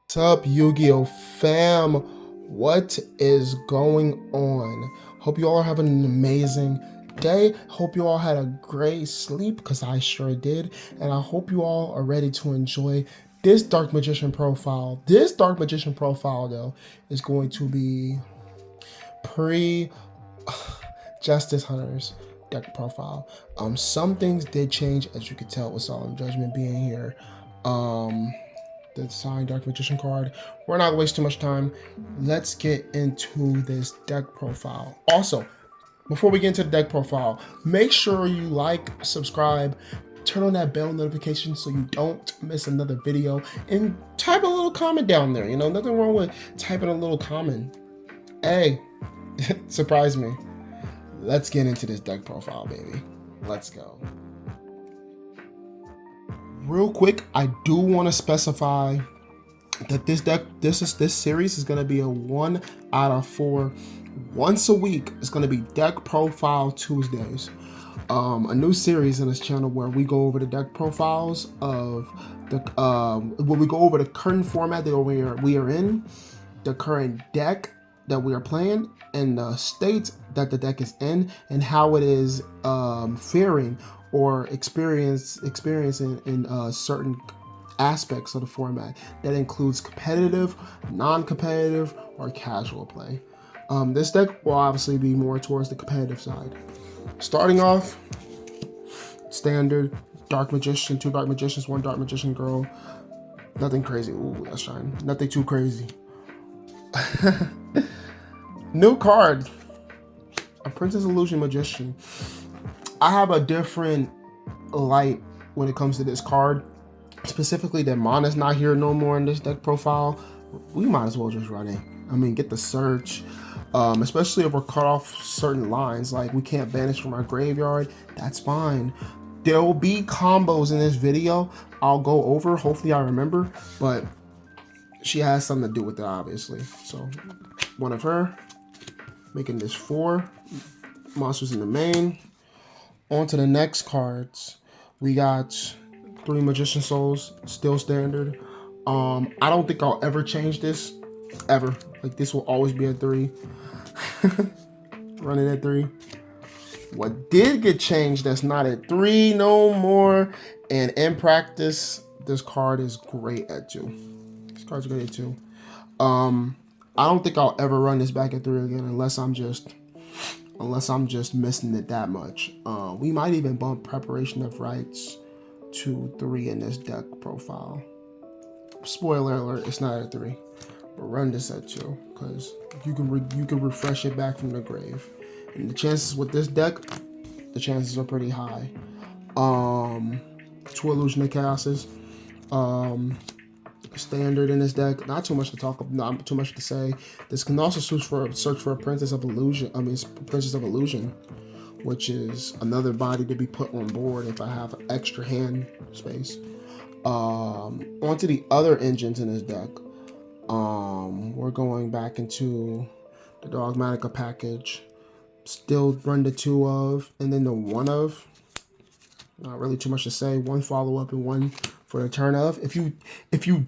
What's up, Yu-Gi-Oh fam? What is going on? Hope you all are having an amazing day. Hope you all had a great sleep, because I sure did. And I hope you all are ready to enjoy this Dark Magician profile. This Dark Magician profile, though, is going to be pre-Justice Hunters deck profile. Some things did change, as you could tell with Solemn Judgment being here. The signed Dark Magician card. We're not wasting too much time. Let's get into this deck profile. Also, before we get into the deck profile, make sure you like, subscribe, turn on that bell notification so you don't miss another video, and type a little comment down there. You know, nothing wrong with typing a little comment. Hey, surprise me. Let's get into this deck profile, baby. Let's go. Real quick, I do want to specify that this series is going to be a 1 out of 4. Once a week, it's going to be Deck Profile Tuesdays. A new series in this channel where we go over the deck profiles of the where we go over the current format that we are in, the current deck that we are playing, and the state that the deck is in, and how it is faring or experiencing in certain aspects of the format. That includes competitive, non-competitive, or casual play. This deck will obviously be more towards the competitive side. Starting off, standard Dark Magician, 2 Dark Magicians, 1 Dark Magician girl. Nothing crazy. Ooh, that's shine. Nothing too crazy. New card, a Princess Illusion Magician. I have a different light when it comes to this card. Specifically, that Mana's not here no more in this deck profile. We might as well just run it. I mean, get the search. Especially if we're cut off certain lines, like we can't banish from our graveyard. That's fine. There will be combos in this video I'll go over. Hopefully I remember, but she has something to do with it, obviously. So, one of her, making this 4 monsters in the main. On to the next cards. We got 3 Magician Souls, still standard. I don't think I'll ever change this, ever. Like, this will always be a 3. Running at 3. What did get changed that's not at 3 no more, and in practice, this card is great at 2. This card's great at 2. I don't think I'll ever run this back at 3 again unless I'm just missing it that much. We might even bump Preparation of Rites to 3 in this deck profile. Spoiler alert, it's not at 3. But run this at 2 because you can refresh it back from the grave. And the chances with this deck, the chances are pretty high. 2 Illusion of Chaoses. Standard in this deck. Not too much to talk about, not too much to say. This can also search for a Princess of Illusion. Princess of Illusion, which is another body to be put on board if I have extra hand space. Onto the other engines in this deck. We're going back into the Dogmatica package. Still run the 2 of, and then the 1 of. Not really too much to say. 1 follow-up and 1 for the turn of. If you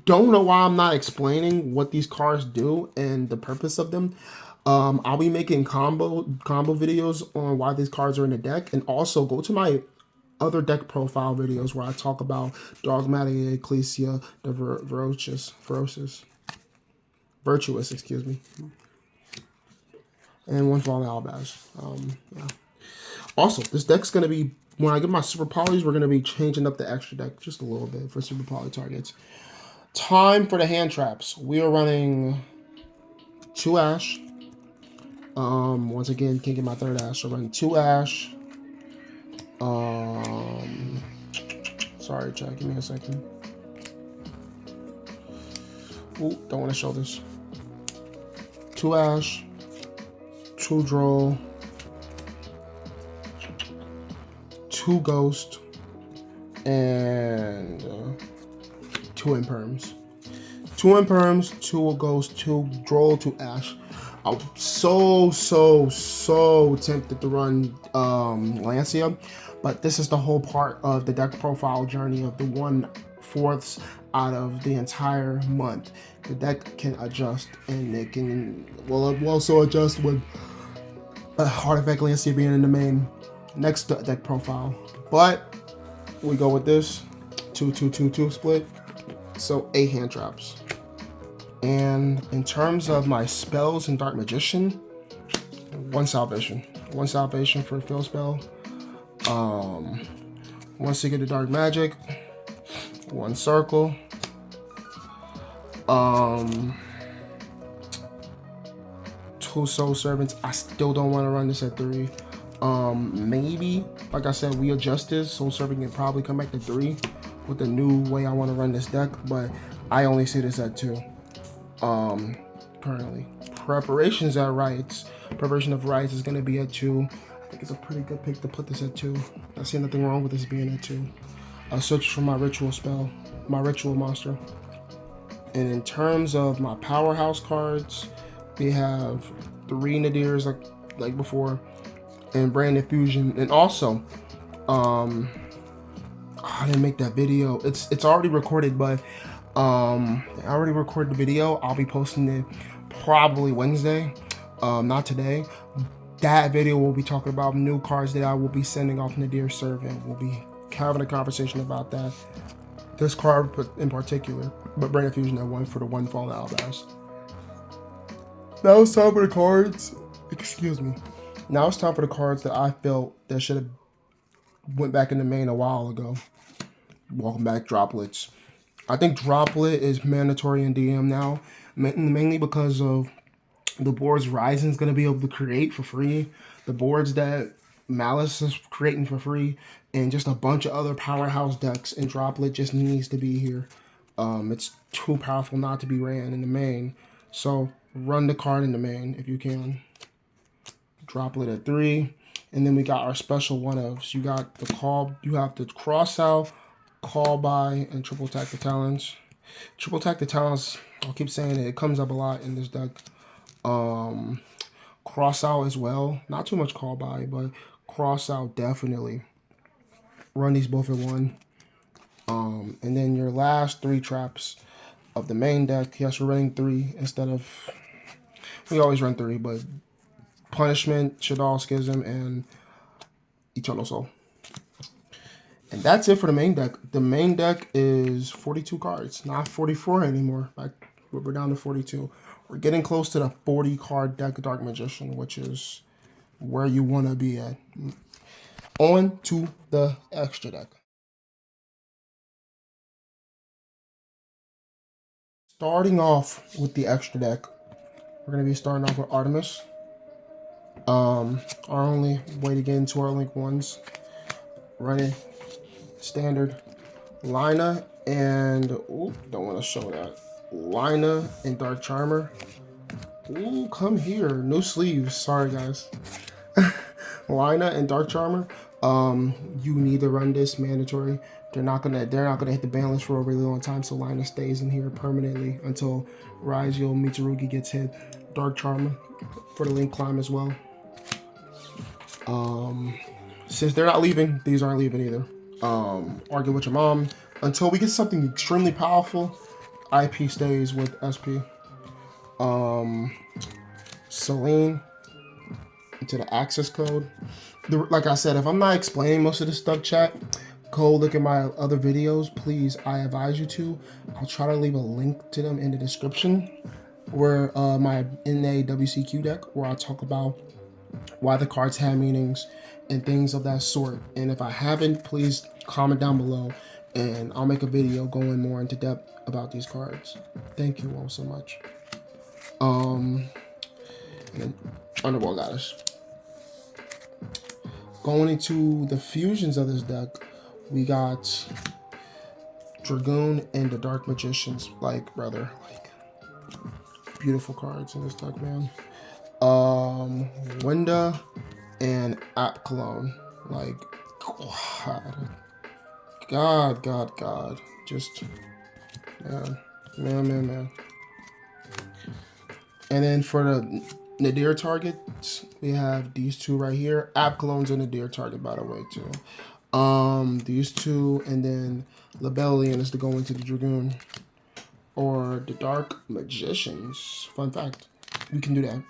don't know why I'm not explaining what these cards do and the purpose of them, I'll be making combo videos on why these cards are in the deck, and also go to my other deck profile videos where I talk about Dogmatic Ecclesia, the Virtuous, excuse me, and 1 Fallen Alabash. Yeah. Also, this deck's gonna be, when I get my Super Polys, we're gonna be changing up the extra deck just a little bit for Super Poly targets. Time for the hand traps. We are running 2 Ash. Once again, can't get my 3rd Ash, so running 2 Ash. Sorry, chat, give me a second. Ooh, don't want to show this. 2 Ash, 2 Droll, 2 Ghost, and 2 Imperms. 2 Imperms, 2 Ghost, 2 Droll, 2 Ash. I'm so tempted to run Lancia, but this is the whole part of the deck profile journey of the 1 3/4 out of the entire month. The deck can adjust, and it can will also adjust with Artifact Lancea being in the main. Next deck profile, but we go with this 2/2/2/2 split, so 8 hand traps. And in terms of my spells and Dark Magician, 1 salvation for field spell, 1 Secret to Dark Magic, 1 circle, 2 Soul Servants. I still don't want to run this at 3. Maybe, like I said, we adjust this. Soul Servant can probably come back to 3 with the new way I want to run this deck, but I only see this at 2. Currently. Preparation of Rites is going to be at 2. I think it's a pretty good pick to put this at 2. I see nothing wrong with this being at 2. I'll search for my ritual spell, my ritual monster. And in terms of my powerhouse cards, we have 3 Nadirs like before, and Brand Infusion. And also, I didn't make that video. It's already recorded, but I already recorded the video. I'll be posting it probably Wednesday, not today. That video will be talking about new cards that I will be sending off Nadir Servant. We'll be having a conversation about that. This card in particular, but Brand Infusion at 1 for the 1 Fallen Albaz. Now it's time for the cards. Excuse me. Now it's time for the cards that I felt that should have went back in the main a while ago. Welcome back, Droplets. I think Droplet is mandatory in DM now, mainly because of the boards Ryzen's going to be able to create for free, the boards that Malice is creating for free, and just a bunch of other powerhouse decks, and Droplet just needs to be here. It's too powerful not to be ran in the main, so run the card in the main if you can. Droplet at 3, and then we got our special one-ofs. You got the call, you have the cross out, call by, and triple attack the talons. Triple attack the talons, I'll keep saying it comes up a lot in this deck. Cross out as well, not too much call by, but cross out definitely. Run these both at 1. And then your last 3 traps of the main deck, yes, we're running 3 instead of, we always run 3, but Punishment, Shaddoll Schism, and Eternal Soul. And that's it for the main deck. The main deck is 42 cards, not 44 anymore. We're down to 42. We're getting close to the 40 card deck of Dark Magician, which is where you want to be at. On to the extra deck. Starting off with the extra deck, we're going to be starting off with Artemis. Our only way to get into our Link 1s. Running standard Lina and, ooh, don't want to show that. Lina and Dark Charmer. Ooh, come here. No sleeves. Sorry, guys. Lina and Dark Charmer. You need to run this mandatory. They're not gonna hit the ban list for a really long time, so Lina stays in here permanently until Raizio Mitsurugi gets hit. Dark Charmer for the Link climb as well. Since they're not leaving, these aren't leaving either. Argue with your mom. Until we get something extremely powerful, IP stays with SP. Celine into the access code. Like I said, if I'm not explaining most of this stuff, chat, go look at my other videos, please. I advise you to. I'll try to leave a link to them in the description, where my NAWCQ deck, where I talk about why the cards have meanings and things of that sort. And if I haven't, please comment down below and I'll make a video going more into depth about these cards. Thank you all so much. And then Underworld Goddess. Going into the fusions of this deck, we got Dragoon and the Dark Magicians. Beautiful cards in this deck, man. Winda and App Cologne. God. Just, man. And then for the Nadir targets, we have these 2 right here. App Cologne's a Nadir target, by the way, too. These two, and then Lebellion is to go into the Dragoon. Or the Dark Magicians. Fun fact. We can do that.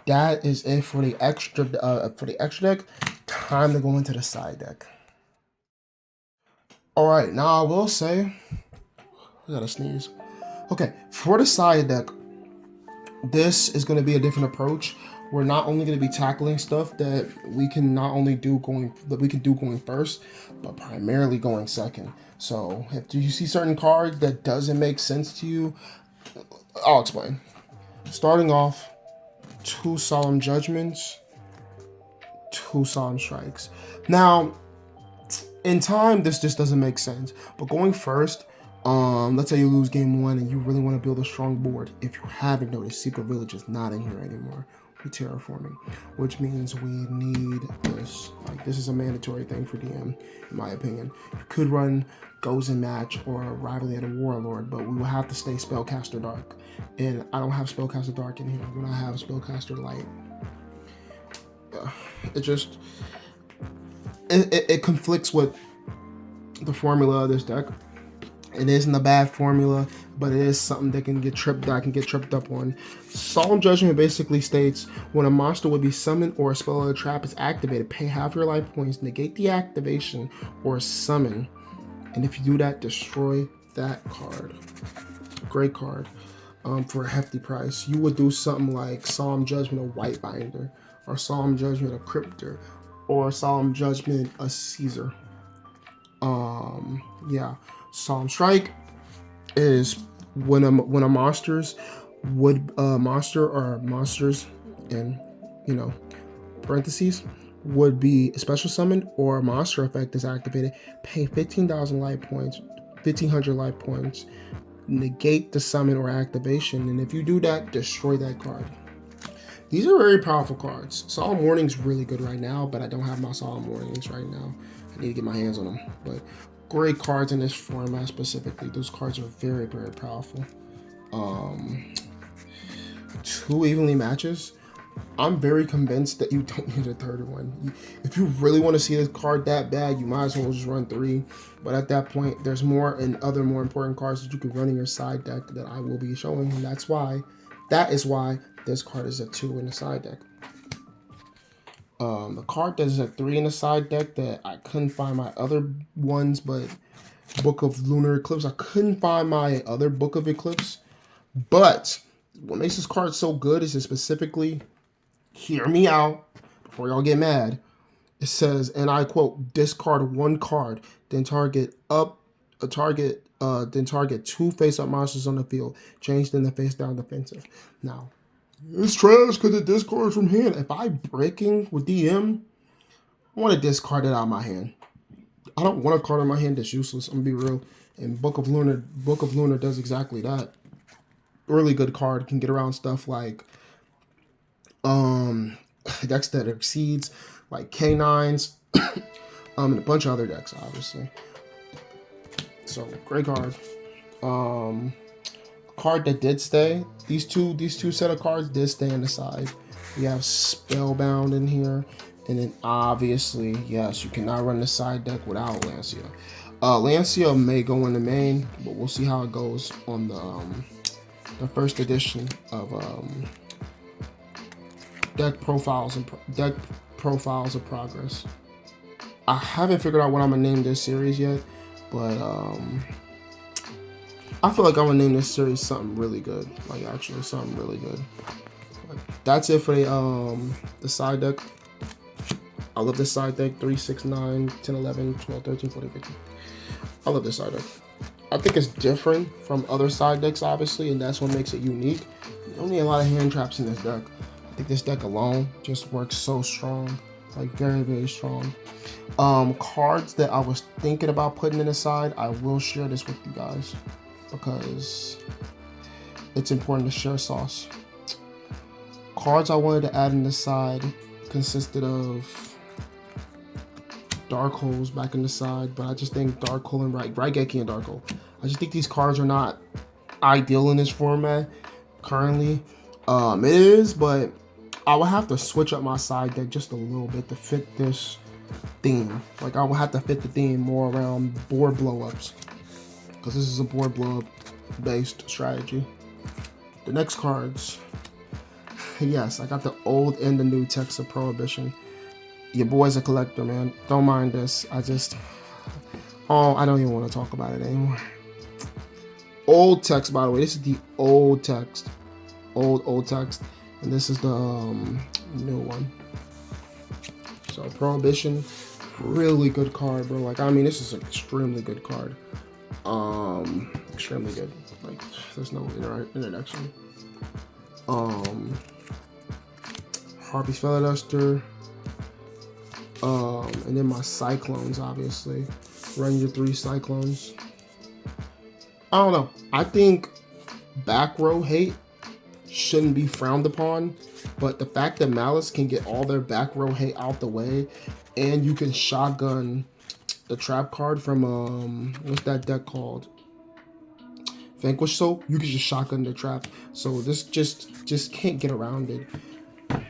That is it for the extra deck. Time to go into the side deck. Alright, now I will say, I gotta sneeze. Okay, for the side deck, this is going to be a different approach. We're not only going to be tackling stuff that we can not only do going first, but primarily going second. So if you see certain cards that doesn't make sense to you, I'll explain. Starting off, 2 Solemn Judgments, 2 Solemn Strikes. Now, in time, this just doesn't make sense. But going first, let's say you lose game 1 and you really want to build a strong board. If you haven't noticed, Secret Village is not in here anymore. We're terraforming, which means we need this. Like, this is a mandatory thing for DM, in my opinion. You could run Goes and Match or Rivalry of the Warlord, but we will have to stay Spellcaster Dark. And I don't have Spellcaster Dark in here. When I have Spellcaster Light, it conflicts with the formula of this deck. It isn't a bad formula, but it is something that can get tripped up on. Solemn Judgment basically states when a monster would be summoned or a spell or a trap is activated, pay half your life points, negate the activation or summon. And if you do that, destroy that card. Great card. For a hefty price. You would do something like Solemn Judgment, a White Binder, or Solemn Judgment, a Cryptor, or Solemn Judgment, a Caesar. Yeah. Solemn Strike is when a monster or monsters in parentheses would be special summoned or a monster effect is activated, pay 15,000 life points, 1,500 life points, negate the summon or activation, and if you do that, destroy that card. These are very powerful cards. Solemn Warning's really good right now, but I don't have my Solemn Warnings right now. I need to get my hands on them, but great cards in this format specifically. Those cards are very, very powerful. 2 Evenly Matches. I'm very convinced that you don't need a third one. If you really want to see this card that bad, you might as well just run 3. But at that point, there's more and other more important cards that you can run in your side deck that I will be showing. And that is why this card is a 2 in the side deck. The card that is a 3 in the side deck that I couldn't find my other ones, but Book of Lunar Eclipse. I couldn't find my other Book of Eclipse. But what makes this card so good is it specifically, hear me out before y'all get mad. It says, and I quote, discard 1 card, then target 2 face-up monsters on the field. Change them to face-down defensive. Now, it's trash because it discards from hand. If I breaking with DM, I want to discard it out of my hand. I don't want a card in my hand that's useless. I'm gonna be real. And Book of Lunar does exactly that. Really good card. Can get around stuff like decks that exceeds, like K9s, and a bunch of other decks, obviously. So great card. Card that did stay. These two set of cards did stay on the side. We have Spellbound in here, and then obviously, yes, you cannot run the side deck without Lancia. Lancia may go in the main, but we'll see how it goes on the first edition of deck profiles of progress. I haven't figured out what I'm gonna name this series yet, but I feel like I'm gonna name this series something really good, like actually something really good. But that's it for the side deck. I love this side deck. 3, 6, 9, 10, 11, 12, 13, 14, 15. I love this side deck. I think it's different from other side decks, obviously, and that's what makes it unique. You don't need a lot of hand traps in this deck. I think this deck alone just works so strong, like very, very strong. Cards that I was thinking about putting in the side, I will share this with you guys because it's important to share sauce. Cards I wanted to add in the side consisted of Dark Holes back in the side, but I just think Dark Hole and Raigeki and Dark Hole. I just think these cards are not ideal in this format currently. It is, but I will have to switch up my side deck just a little bit to fit this theme. Like I would have to fit the theme more around board blow-ups, because this is a board blow-up based strategy. The next cards, yes, I got the old and the new text of Prohibition. Your boy's a collector, man. Don't mind this. I don't even want to talk about it anymore. Old text, by the way. This is the old text. Old text. And this is the new one. So Prohibition, really good card, bro. Like, I mean, this is an extremely good card. Extremely good. Like, there's no introduction. Harpy's Feather Duster. And then my Cyclones, obviously. Run your 3 Cyclones. I don't know. I think back row hate shouldn't be frowned upon, but the fact that Malice can get all their back row hate out the way, and you can shotgun the trap card from what's that deck called? Vanquish Soul. You can just shotgun the trap. So this just can't get around it.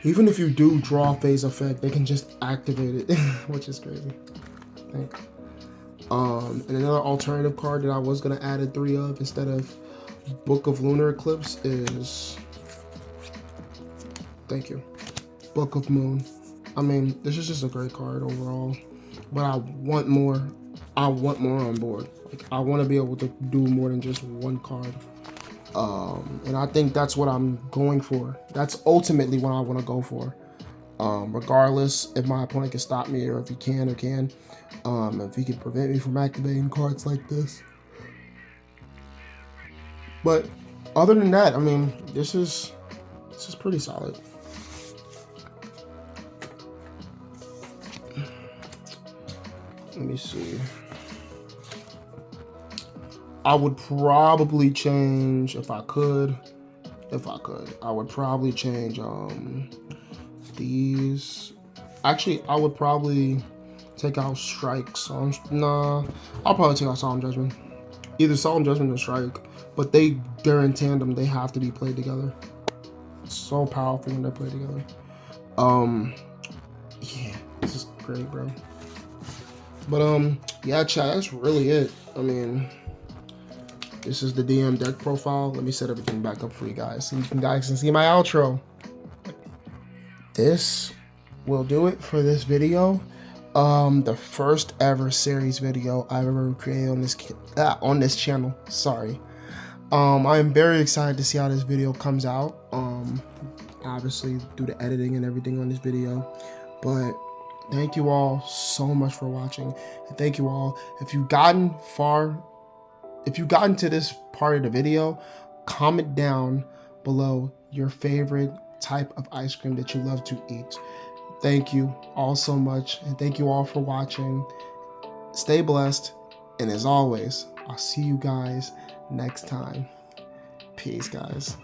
Even if you do draw phase effect, they can just activate it, which is crazy. I think. And another alternative card that I was gonna add a 3 of instead of Book of Lunar Eclipse is, thank you, Book of Moon. I mean, this is just a great card overall, but I want more. I want more on board. Like, I want to be able to do more than just one card. And I think that's what I'm going for. That's ultimately what I want to go for. Regardless if my opponent can stop me or if he can or can. If he can prevent me from activating cards like this. But other than that, I mean, this is pretty solid. Let me see. I would probably change, if I could, I would probably change these. Actually, I would probably take out Strike. Nah, I'll probably take out Solemn Judgment. Either Solemn Judgment or Strike, but they're in tandem. They have to be played together. It's so powerful when they're played together. Yeah, this is great, bro. But yeah, chat, that's really it. I mean, this is the DM deck profile. Let me set everything back up for you guys so you guys can see my outro. This will do it for this video. The first ever series video I've ever created on this channel. Sorry. I am very excited to see how this video comes out. Obviously do the editing and everything on this video, but thank you all so much for watching, and thank you all. If you've gotten to this part of the video, comment down below your favorite type of ice cream that you love to eat. Thank you all so much, and thank you all for watching. Stay blessed, and as always, I'll see you guys next time. Peace, guys.